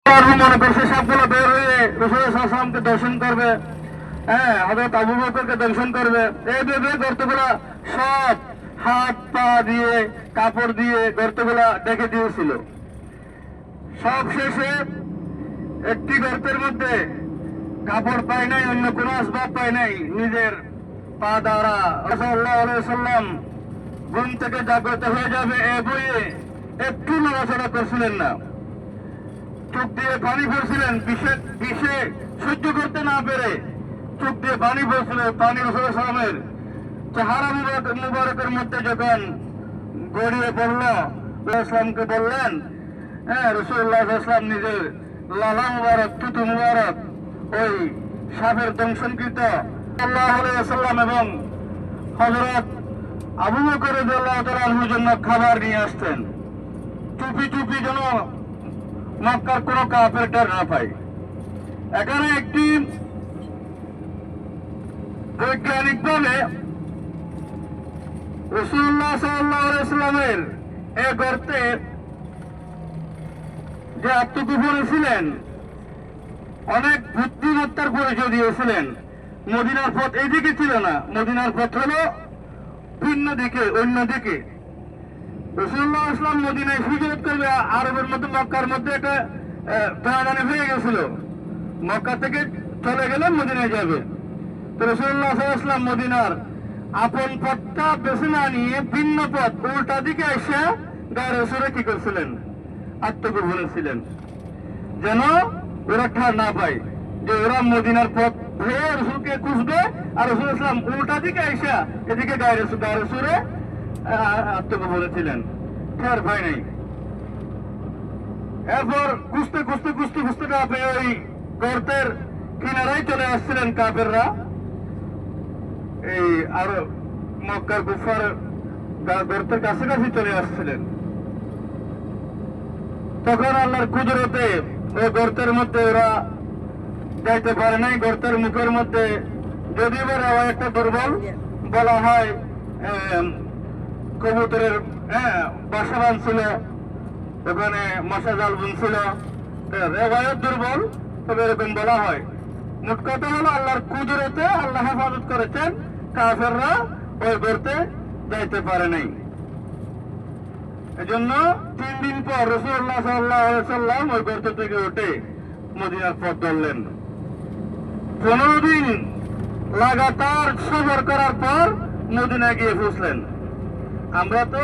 মনে করছে সবগুলো বের হয়ে রাসূলুল্লাহ সাল্লাল্লাহু আলাইহি ওয়াসাল্লামকে দর্শন করবে, হ্যাঁ হযরত আবু বকরকে দর্শন করবে। এইভাবে গর্তগুলা সব হাত পা দিয়ে কাপড় দিয়ে গর্তগুলা ডেকে দিয়েছিল। সব শেষে একটি গর্তের মধ্যে কাপড় পায় নাই, অন্য কোনো আসবাব পায় নাই, নিজের পা দ্বারা সাল্লাল্লাহু আলাইহি ওয়াসাল্লাম ঘুম থেকে জাগ্রত হয়ে যাবে এ বইয়ে একটু নড়াচড়া করছিলেন না। চোখ দিয়ে পানি পড়ছিলেন, বিষে সহ্য করতে না পেরে চোখ দিয়ে পানি পড়ছিল। পানি রাসূলুল্লাহ সাল্লাল্লাহু আলাইহি ওয়াসাল্লামের চেহারা মুবারকের মধ্যে যখন গড়িয়ে পড়ল, রাসূলুল্লাহকে বললেন, হ্যাঁ রাসূলুল্লাহ সাল্লাল্লাহু আলাইহি ওয়াসাল্লাম নিজের লালা মুবারক, থুতু মুবারক ওই সাপের দংশনকৃত সাল্লাল্লাহু আলাইহি ওয়াসাল্লাম এবং হযরত আবু বকর রাদিয়াল্লাহু তাআলা আনহুর জন্য খাবার নিয়ে আসতেন। চুপি চুপি যেন মক্কার কোনো কাফের টের না পায়। এখানে একটি বৈজ্ঞানিকভাবে রাসূলুল্লাহ সাল্লাল্লাহু আলাইহি ওয়াসাল্লামের এই গর্তে যে আত্মগোপনে ছিলেন অনেক বুদ্ধিমত্তার পরিচয় দিয়েছিলেন। মদিনার পথ এইদিকে ছিল না, মদিনার পথ হলো ভিন্ন দিকে, অন্য দিকে। রাসূলুল্লাহ ইসলাম মদিনায় হিজরত করবে, আরবের মধ্যে মক্কার মধ্যে একটা টানাটানি হয়ে গেছিল, মক্কা থেকে চলে গেলে মদিনায় যাবে। তো রাসূলুল্লাহ সাল্লাল্লাহু আলাইহি ওয়াসাল্লাম মদিনার আপন পথটা বেছে না নিয়ে ভিন্ন পথ উল্টা দিকে এসে গায়ের সুরে কি করছিলেন, আত্মগোপনে ছিলেন, যেন ওরা ঠার না পায় যে ওরা মদিনার পথ হয়ে রসুলকে খুঁজবে আর রসুল ইসলাম উল্টা দিকে এসে এদিকে গায়ের সুরে আত্মগোপনে ছিলেন, ঠার ভয় নেই। এরপর খুঁজতে খুঁজতে খুঁজতে খুঁজতে না পেয়ে ওই গর্তের কিনারায় চলে আসছিলেন কাফেররা। এই আর মক্কার কুফার গর্তের কাছাকাছি চলে আসছিলেন। তখন আল্লাহর কুদরতে ওই গর্তের মধ্যে ওরা যাইতে পারে নাই। গর্তের মুখের মধ্যে যদিও বা একটা দুর্বল বলা হয়, কবুতরের বাসা বাঁধছিল, ওখানে মশা জাল বুনছিল, রেবায়ত দুর্বল, তবে এরকম বলা হয়। মোট কথা হলো আল্লাহর কুদরতে আল্লাহ হেফাজত করেছেন, কাফেররা ওই গর্তে যাইতে পারে নাই। এজন্য 3 দিন পর রাসূলুল্লাহ সাল্লাল্লাহু আলাইহি ওয়াসাল্লাম ওই গর্ত থেকে উঠে মদিনার পথ ধরলেন। 15 দিন লাগাতার সফর করার পর মদিনায় গিয়ে পৌঁছলেন। আমরা তো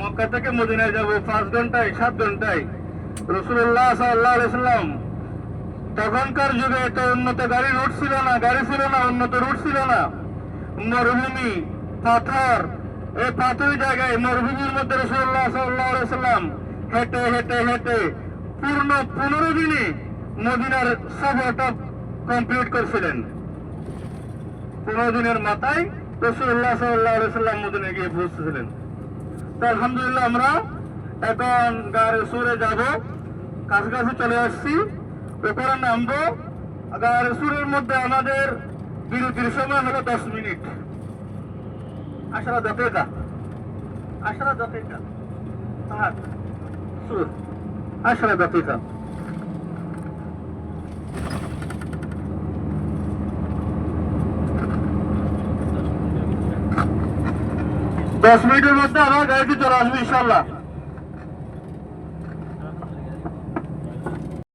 মক্কা থেকে মদিনায় যাব 5 ঘন্টায় 7 ঘন্টায়। রাসূলুল্লাহ সাল্লাল্লাহু আলাইহি ওয়াসাল্লাম তখনকার যুগে এত উন্নত গাড়ি ছিল না, উন্নত রুট ছিল না, মরুভূমি, পাথর, এই পাথরের জায়গায় মরুভূমির মধ্যে রাসূলুল্লাহ সাল্লাল্লাহু আলাইহি ওয়াসাল্লাম হেঁটে হেঁটে হেঁটে পূর্ণ 15 দিনে মদিনার সফরটা কমপ্লিট করছিলেন। 15 দিনের মাথায় রাসূলুল্লাহ সাল্লাল্লাহু আলাইহি ওয়াসাল্লাম মদিনায় গিয়ে পৌঁছেছিলেন। তো আলহামদুলিল্লাহ আমরা এখন গায়ের সুরে যাব, কাছাকাছি চলে আসছি, ওপরে নামবো। গায়ের সুরের মধ্যে আমাদের বিরতির সময় হলো 10 মিনিট। 10 دقيقة 10 دقيقة هات سور 10 دقيقة। দশ মিনিটের মধ্যে আমার গাড়িটি চলে আসবে ইনশাল্লাহ।